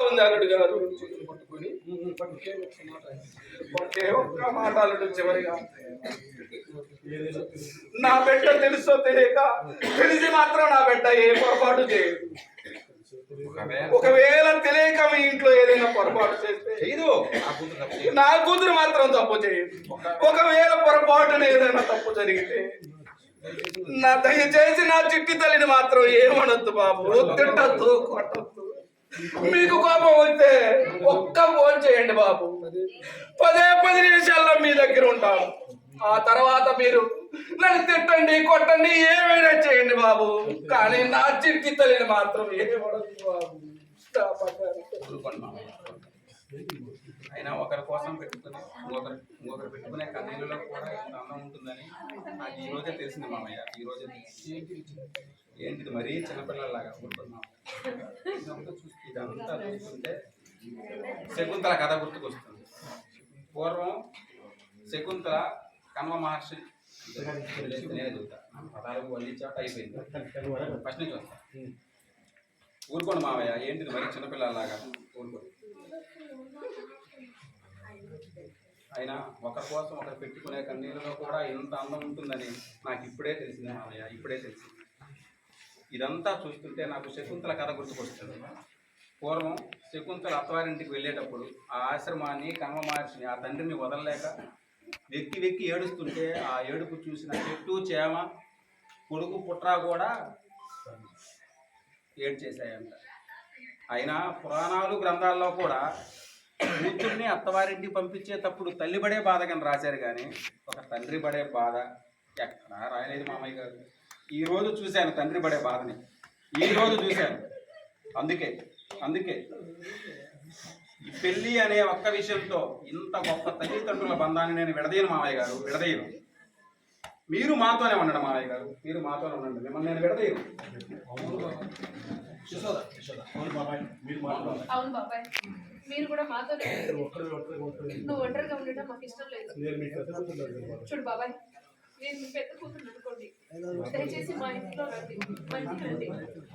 ఉంది అల్లుడు గారు పట్టుకొని ఒకే ఒక్క మాట అల్లుడు చివరిగా నా బిడ్డ తెలుసో తెలియక తెలిసి మాత్రం నా బిడ్డ ఏ పొరపాటు చేయదు. ఒకవేళ తెలియక మీ ఇంట్లో ఏదైనా పొరపాటు చేస్తే నా కూతురు మాత్రం తప్పు చేయదు. ఒకవేళ పొరపాటున ఏదైనా తప్పు జరిగితే నా దయచేసి నా చిట్టి తల్లిని మాత్రం ఏమనొద్దు బాబు. తిట్టద్దు, కొట్టద్దు. మీకు కోపం వస్తే ఒక్క ఫోన్ చేయండి బాబు. 10 నిమిషాల్లో మీ దగ్గర ఉంటాను. ఆ తర్వాత మీరు నన్ను తిట్టండి, కొట్టండి, ఏమైనా చేయండి బాబు. కానీ నా చిట్టి తల్లిని మాత్రం ఏమనొద్దు బాబు. అయినా ఒకరి కోసం పెట్టుకుని ఇంకొకరు పెట్టుకునే కన్నీళ్ళలో కూడా ఎంత అందం ఉంటుందని నాకు ఈ రోజే తెలిసింది మామయ్య. ఈ రోజే ఏంటిది మరీ చిన్నపిల్లలాగా ఊరుకున్నాం. ఇదంతా చూస్తుంటే శకుంతల కథ గుర్తుకొస్తుంది. పూర్వం శకుంతల కన్వ మహర్షి నేనే చూస్తా పదాలకు వల్లించాట అయిపోయింది. ఫస్ట్ నుంచి వస్తా. ఊరుకోండి మామయ్య, ఏంటిది మరీ చిన్నపిల్లలాగా ఊరుకోండి. అయినా ఒకరి కోసం ఒకరు పెట్టుకునే కన్నీళ్ళలో కూడా ఎంత అందం ఉంటుందని నాకు ఇప్పుడే తెలిసింది మామయ్య, ఇప్పుడే తెలిసింది. ఇదంతా చూస్తుంటే నాకు శకుంతల కథ గుర్తుకొస్తుంది. పూర్వం శకుంతల అత్తవారింటికి వెళ్ళేటప్పుడు ఆ ఆశ్రమాన్ని కన్వ మహర్షిని ఆ తండ్రిని వదలలేక వెక్కి వెక్కి ఏడుస్తుంటే ఆ ఏడుపు చూసిన చెట్టు చేమ కొడుకు పుట్రా కూడా ఏడ్చేశాయంట. అయినా పురాణాలు గ్రంథాల్లో కూడా కూతుర్ని అత్తవారింటికి పంపించేటప్పుడు తల్లి పడే బాధ కానీ రాశారు, కానీ ఒక తండ్రి పడే బాధ ఎక్కడా రాయలేదు మామయ్య గారు. ఈరోజు చూశాను తండ్రి పడే బాధని, ఈరోజు చూశాను. అందుకే ఈ పెళ్ళి అనే ఒక్క విషయంతో ఇంత గొప్ప తల్లిదండ్రుల బంధాన్ని నేను విడదీయను మామయ్య గారు, విడదీయను. మీరు మాతోనే ఉండండి మామయ్య గారు, మీరు మాతోనే ఉండండి, మిమ్మల్ని నేను విడదీయను. అవును బాబాయ్, మీరు కూడా మాతోనే. నువ్వు ఒంటరిగా ఉండటం మాకు ఇష్టం లేదు. చూడు బాబాయ్, నేను మీ పెద్ద కూతురు అనుకోండి, దయచేసి మా ఇంట్లో రండి, మా ఇంటికి రండి.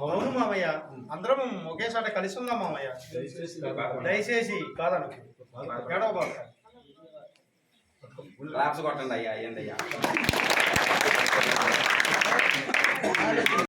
అవును మామయ్య, అందరం ఒకేసారి కలిసి ఉందాం మామయ్య. దయచేసి కాదను లాప్స్ కొట్టండి అయ్యా, ఏంటయ్యా.